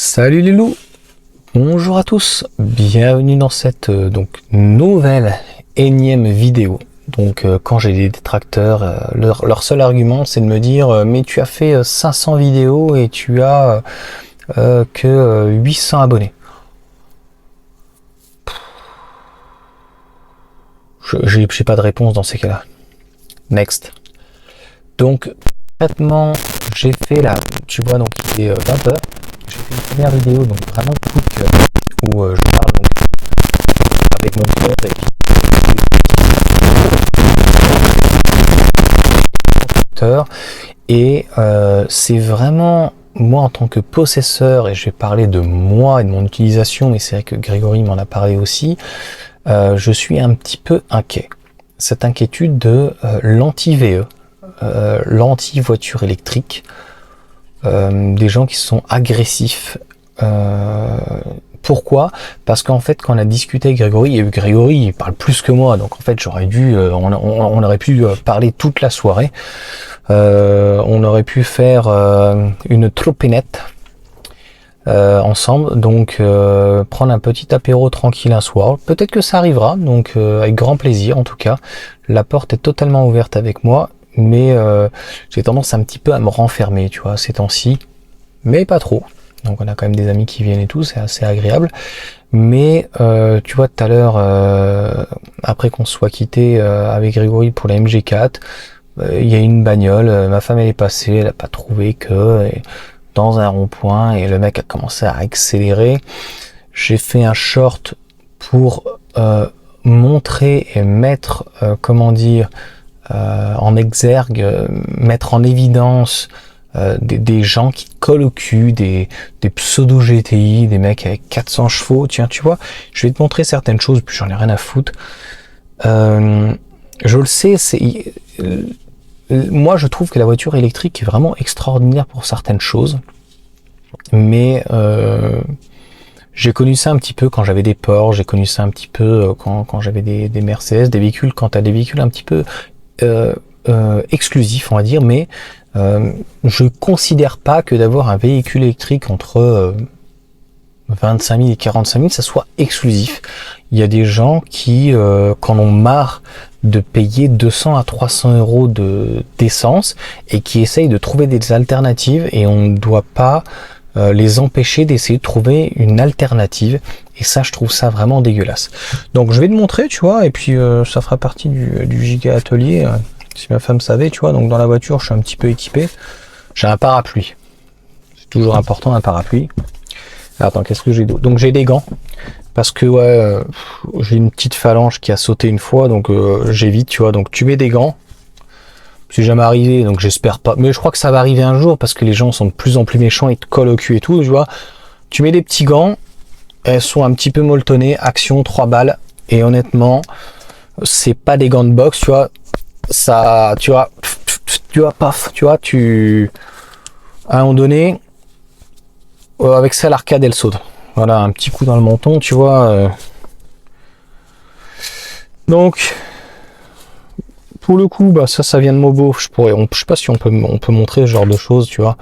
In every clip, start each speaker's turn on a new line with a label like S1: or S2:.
S1: Salut les loups, bonjour à tous, bienvenue dans cette nouvelle énième vidéo. Donc quand j'ai des détracteurs, leur seul argument c'est de me dire mais tu as fait 500 vidéos et tu as que 800 abonnés. J'ai pas de réponse dans ces cas-là. Next. Donc concrètement j'ai fait là, tu vois, donc il est 20h. J'ai fait une première vidéo, donc vraiment coup de cœur, où je parle donc avec mon frère et c'est vraiment moi en tant que possesseur, et je vais parler de moi et de mon utilisation, mais c'est vrai que Grégory m'en a parlé aussi, je suis un petit peu inquiet. Cette inquiétude de l'anti-VE, l'anti-voiture électrique, des gens qui sont agressifs. Pourquoi? Parce qu'en fait, quand on a discuté avec Grégory, et Grégory il parle plus que moi, donc en fait j'aurais dû, on aurait pu parler toute la soirée. On aurait pu faire une tropinette ensemble, donc prendre un petit apéro tranquille un soir. Peut-être que ça arrivera, donc avec grand plaisir en tout cas. La porte est totalement ouverte avec moi. Mais j'ai tendance un petit peu à me renfermer, tu vois, ces temps-ci, mais pas trop. Donc on a quand même des amis qui viennent et tout, c'est assez agréable. Mais tu vois, tout à l'heure, après qu'on se soit quitté avec Grégory pour la MG4, il y a une bagnole, ma femme elle est passée, elle a pas trouvé que dans un rond-point, et le mec a commencé à accélérer. J'ai fait un short pour montrer et mettre, comment dire, en exergue, mettre en évidence des gens qui collent au cul, des pseudo GTI, des mecs avec 400 chevaux. Tiens, tu vois, je vais te montrer certaines choses, puis j'en ai rien à foutre. Je le sais, moi je trouve que la voiture électrique est vraiment extraordinaire pour certaines choses, mais j'ai connu ça un petit peu quand j'avais des Porsche, j'ai connu ça un petit peu quand j'avais des Mercedes, des véhicules, quand t'as des véhicules un petit peu exclusif, on va dire, mais je considère pas que d'avoir un véhicule électrique entre 25 000 et 45 000, ça soit exclusif. Il y a des gens qui qu'en ont marre de payer 200 à 300 euros d'essence et qui essayent de trouver des alternatives, et on ne doit pas les empêcher d'essayer de trouver une alternative, et ça je trouve ça vraiment dégueulasse. Donc je vais te montrer, tu vois, et puis ça fera partie du giga atelier, si ma femme savait, tu vois. Donc dans la voiture je suis un petit peu équipé, j'ai un parapluie, c'est toujours important, un parapluie. Attends, qu'est-ce que j'ai d'autre? Donc j'ai des gants, parce que ouais, j'ai une petite phalange qui a sauté une fois, donc j'évite, tu vois. Donc tu mets des gants, c'est jamais arrivé, donc j'espère pas. Mais je crois que ça va arriver un jour, parce que les gens sont de plus en plus méchants, ils te collent au cul et tout, tu vois. Tu mets des petits gants, elles sont un petit peu molletonnées, action 3 balles, et honnêtement, c'est pas des gants de boxe, tu vois. Ça, tu vois, paf, tu vois, à un moment donné, avec ça, l'arcade, elle saute. Voilà, un petit coup dans le menton, tu vois. Donc, pour le coup, bah ça vient de Mobo. Je sais pas si on peut montrer ce genre de choses, tu vois.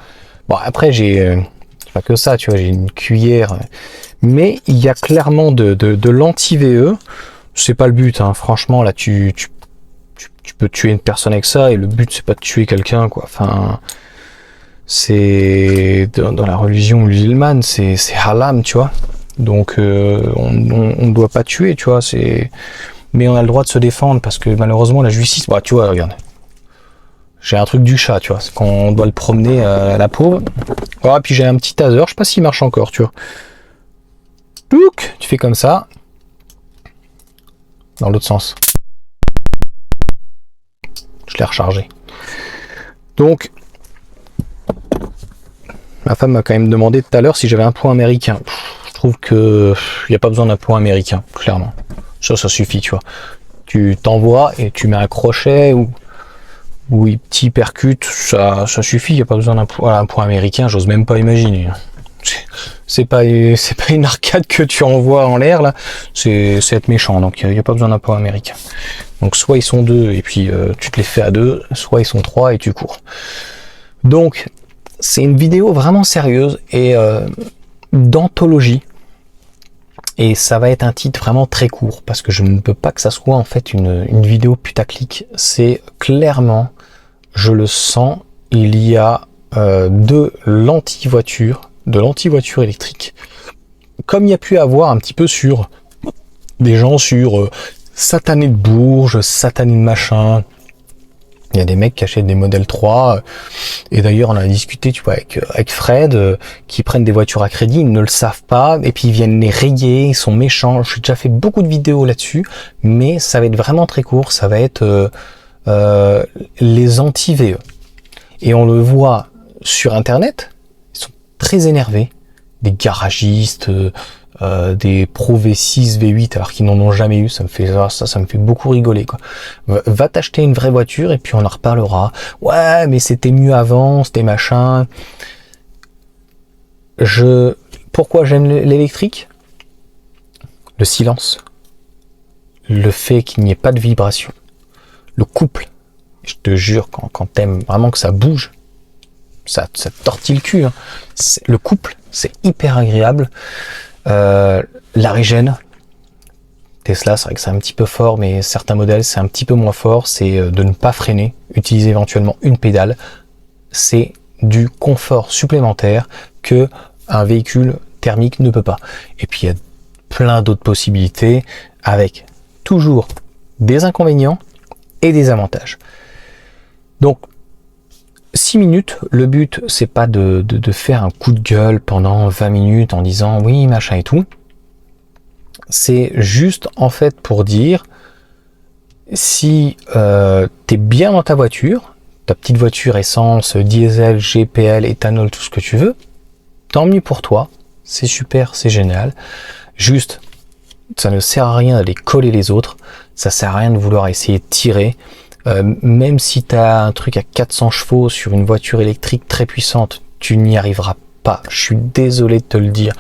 S1: Bon, après j'ai pas que ça, tu vois, j'ai une cuillère, mais il y a clairement de l'anti-VE. C'est pas le but, hein. Franchement, là tu peux tuer une personne avec ça, et le but c'est pas de tuer quelqu'un, quoi. Enfin, c'est dans la religion musulmane, c'est haram, tu vois. Donc on doit pas tuer, tu vois. Mais on a le droit de se défendre, parce que malheureusement la justice, bah tu vois, regarde, j'ai un truc du chat, tu vois, c'est qu'on doit le promener à la pauvre. Voilà, puis j'ai un petit taser, je sais pas s'il marche encore, tu vois. Tu fais comme ça, dans l'autre sens. Je l'ai rechargé. Donc, ma femme m'a quand même demandé tout à l'heure si j'avais un point américain. Je trouve que il n'y a pas besoin d'un point américain, clairement. Ça suffit, tu vois. Tu t'envoies et tu mets un crochet ou il t'y percute, ça suffit. Il n'y a pas besoin d'un point américain, j'ose même pas imaginer. C'est pas une arcade que tu envoies en l'air, là. C'est être méchant, donc il n'y a pas besoin d'un point américain. Donc soit ils sont 2 et puis tu te les fais à 2, soit ils sont 3 et tu cours. Donc c'est une vidéo vraiment sérieuse, et d'anthologie. Et ça va être un titre vraiment très court, parce que je ne peux pas que ça soit en fait une vidéo putaclic. C'est clairement, je le sens, il y a de l'anti-voiture électrique, comme il y a pu avoir un petit peu sur des gens sur satané de Bourges, satané de machin. Il y a des mecs qui achètent des modèles 3, et d'ailleurs on a discuté, tu vois, avec Fred, qui prennent des voitures à crédit, ils ne le savent pas, et puis ils viennent les rayer, ils sont méchants. J'ai déjà fait beaucoup de vidéos là-dessus, mais ça va être vraiment très court, ça va être les anti-VE. Et on le voit sur internet, ils sont très énervés, des garagistes, des Pro V6, V8 alors qu'ils n'en ont jamais eu, ça me fait beaucoup rigoler quoi. Va t'acheter une vraie voiture et puis on en reparlera. Ouais, mais c'était mieux avant, c'était machin. Pourquoi j'aime l'électrique? Le silence, le fait qu'il n'y ait pas de vibration, le couple. Je te jure, quand t'aimes vraiment que ça bouge, ça tortille le cul. Hein. Le couple, c'est hyper agréable. La régène, Tesla, c'est vrai que c'est un petit peu fort, mais certains modèles c'est un petit peu moins fort. C'est de ne pas freiner, utiliser éventuellement une pédale. C'est du confort supplémentaire que un véhicule thermique ne peut pas. Et puis il y a plein d'autres possibilités avec toujours des inconvénients et des avantages. Donc 6 minutes, le but c'est pas de faire un coup de gueule pendant 20 minutes en disant oui machin et tout. C'est juste en fait pour dire si t'es bien dans ta voiture, ta petite voiture essence, diesel, GPL, éthanol, tout ce que tu veux, tant mieux pour toi, c'est super, c'est génial. Juste, ça ne sert à rien d'aller coller les autres, ça sert à rien de vouloir essayer de tirer. Même si tu as un truc à 400 chevaux sur une voiture électrique très puissante, tu n'y arriveras pas. Je suis désolé de te le dire.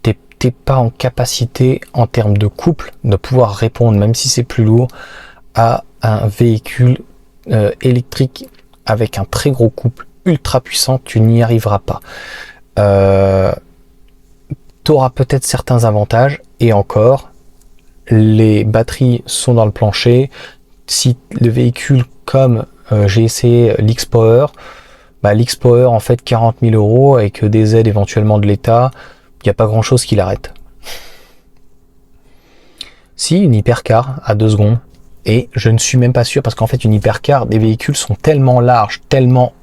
S1: T'es pas en capacité, en termes de couple, de pouvoir répondre, même si c'est plus lourd, à un véhicule électrique avec un très gros couple ultra puissant. Tu n'y arriveras pas. Tu auras peut-être certains avantages, et encore, les batteries sont dans le plancher. Si le véhicule comme j'ai essayé l'X-Power, l'X-Power en fait 40 000 € avec des aides éventuellement de l'État, il n'y a pas grand chose qui l'arrête. Si, une hypercar à 2 secondes, et je ne suis même pas sûr, parce qu'en fait une hypercar, des véhicules sont tellement larges, tellement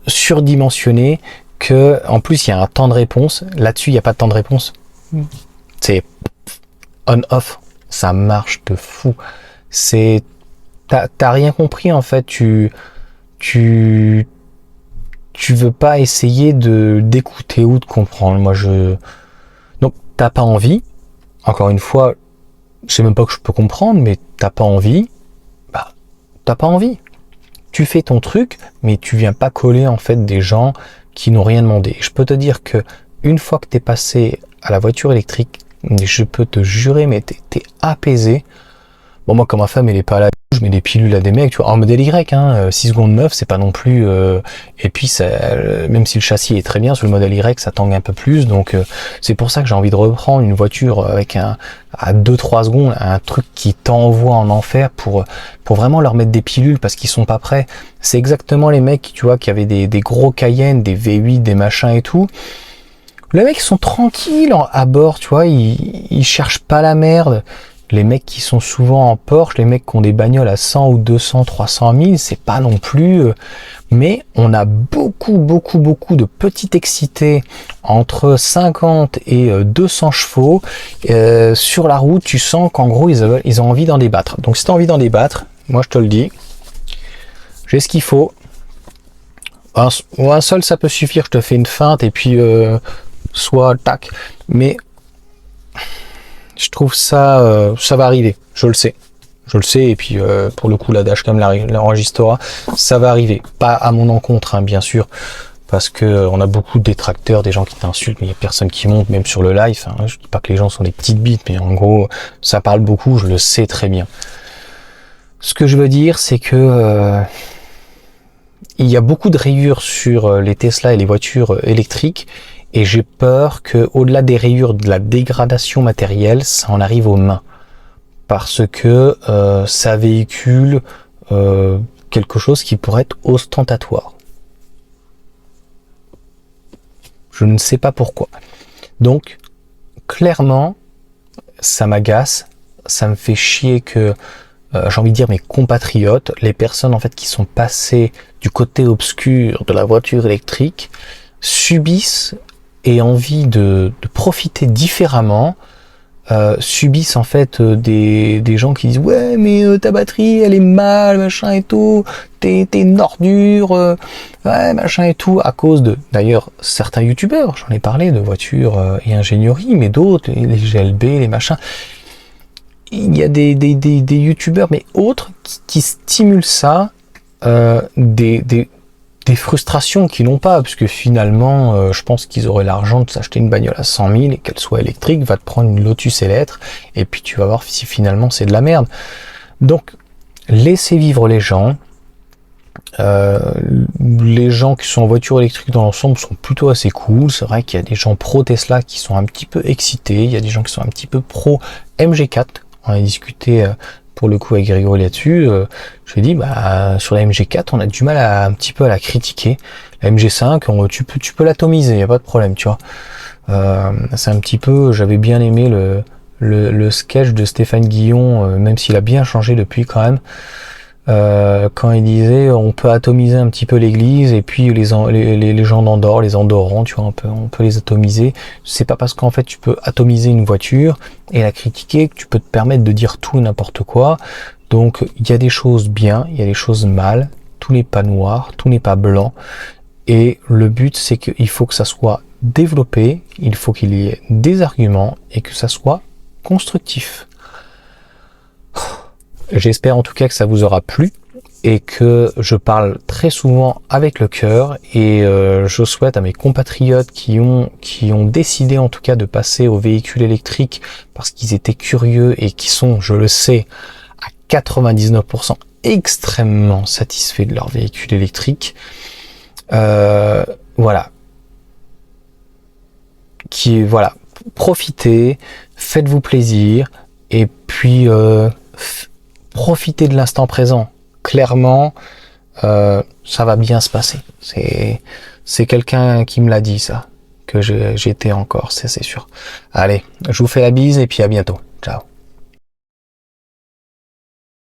S1: surdimensionnés, que en plus il y a un temps de réponse. Là-dessus il n'y a pas de temps de réponse. C'est on-off, ça marche de fou. C'est t'as rien compris en fait, tu veux pas essayer d'écouter ou de comprendre. Donc t'as pas envie, encore une fois, je sais même pas que je peux comprendre, mais t'as pas envie, t'as pas envie. Tu fais ton truc, mais tu viens pas coller en fait des gens qui n'ont rien demandé. Je peux te dire que une fois que t'es passé à la voiture électrique, je peux te jurer, mais t'es apaisé. Bon, moi, quand ma femme, elle est pas à la je mets des pilules à des mecs, tu vois, en modèle Y, 6 secondes 9, c'est pas non plus, et puis, même si le châssis est très bien, sur le modèle Y, ça tangue un peu plus, donc, c'est pour ça que j'ai envie de reprendre une voiture avec à 2-3 secondes, un truc qui t'envoie en enfer pour vraiment leur mettre des pilules parce qu'ils sont pas prêts. C'est exactement les mecs, tu vois, qui avaient des gros Cayenne, des V8, des machins et tout. Les mecs, ils sont tranquilles à bord, tu vois, ils cherchent pas la merde. Les mecs qui sont souvent en Porsche, les mecs qui ont des bagnoles à 100 ou 200, 300 000, c'est pas non plus... Mais on a beaucoup de petites excités entre 50 et 200 chevaux. Sur la route, tu sens qu'en gros, ils ont envie d'en débattre. Donc si tu as envie d'en débattre, moi je te le dis, j'ai ce qu'il faut. Un seul, ça peut suffire, je te fais une feinte et puis soit tac. Mais... je trouve ça, ça va arriver, je le sais, et puis pour le coup la dashcam l'enregistrera, ça va arriver, pas à mon encontre hein, bien sûr, parce que on a beaucoup de détracteurs, des gens qui t'insultent, mais il y a personne qui monte, même sur le live, hein, je dis pas que les gens sont des petites bites, mais en gros ça parle beaucoup, je le sais très bien. Ce que je veux dire, c'est que il y a beaucoup de rayures sur les Tesla et les voitures électriques, Et j'ai peur que, au-delà des rayures, de la dégradation matérielle, ça en arrive aux mains. Parce que ça véhicule quelque chose qui pourrait être ostentatoire. Je ne sais pas pourquoi. Donc, clairement, ça m'agace, ça me fait chier que, j'ai envie de dire, mes compatriotes, les personnes en fait qui sont passées du côté obscur de la voiture électrique, subissent et envie de profiter différemment, subissent en fait des gens qui disent ouais mais ta batterie elle est mal machin et tout, t'es une ordure, ouais machin et tout, à cause de d'ailleurs certains youtubeurs, j'en ai parlé de voitures et ingénierie, mais d'autres, les GLB, les machins, il y a des youtubeurs mais autres qui stimulent ça, des frustrations qu'ils n'ont pas, puisque finalement, je pense qu'ils auraient l'argent de s'acheter une bagnole à 100 000 et qu'elle soit électrique, va te prendre une Lotus Electre, et puis tu vas voir si finalement c'est de la merde. Donc, laissez vivre les gens. Les gens qui sont en voiture électrique dans l'ensemble sont plutôt assez cool. C'est vrai qu'il y a des gens pro Tesla qui sont un petit peu excités, il y a des gens qui sont un petit peu pro MG4. On a discuté pour le coup avec Grégory là-dessus. Je lui ai dit bah sur la MG4 on a du mal un petit peu à la critiquer. La MG5 tu peux l'atomiser, il y a pas de problème, tu vois. C'est un petit peu, j'avais bien aimé le sketch de Stéphane Guillon, même s'il a bien changé depuis quand même. Quand il disait on peut atomiser un petit peu l'église et puis les gens d'Andorre, les Andorrans, tu vois, on peut les atomiser. C'est pas parce qu'en fait tu peux atomiser une voiture et la critiquer que tu peux te permettre de dire tout et n'importe quoi. Donc il y a des choses bien, il y a des choses mal, tout n'est pas noir, tout n'est pas blanc. Et le but c'est qu'il faut que ça soit développé, il faut qu'il y ait des arguments et que ça soit constructif. J'espère en tout cas que ça vous aura plu et que je parle très souvent avec le cœur, et je souhaite à mes compatriotes qui ont décidé en tout cas de passer au véhicule électrique parce qu'ils étaient curieux et qui sont, je le sais, à 99% extrêmement satisfaits de leur véhicule électrique. Voilà. Voilà. Profitez, faites-vous plaisir et puis profitez de l'instant présent. Clairement, ça va bien se passer. C'est quelqu'un qui me l'a dit ça, que j'étais en Corse, c'est sûr. Allez, je vous fais la bise et puis à bientôt. Ciao.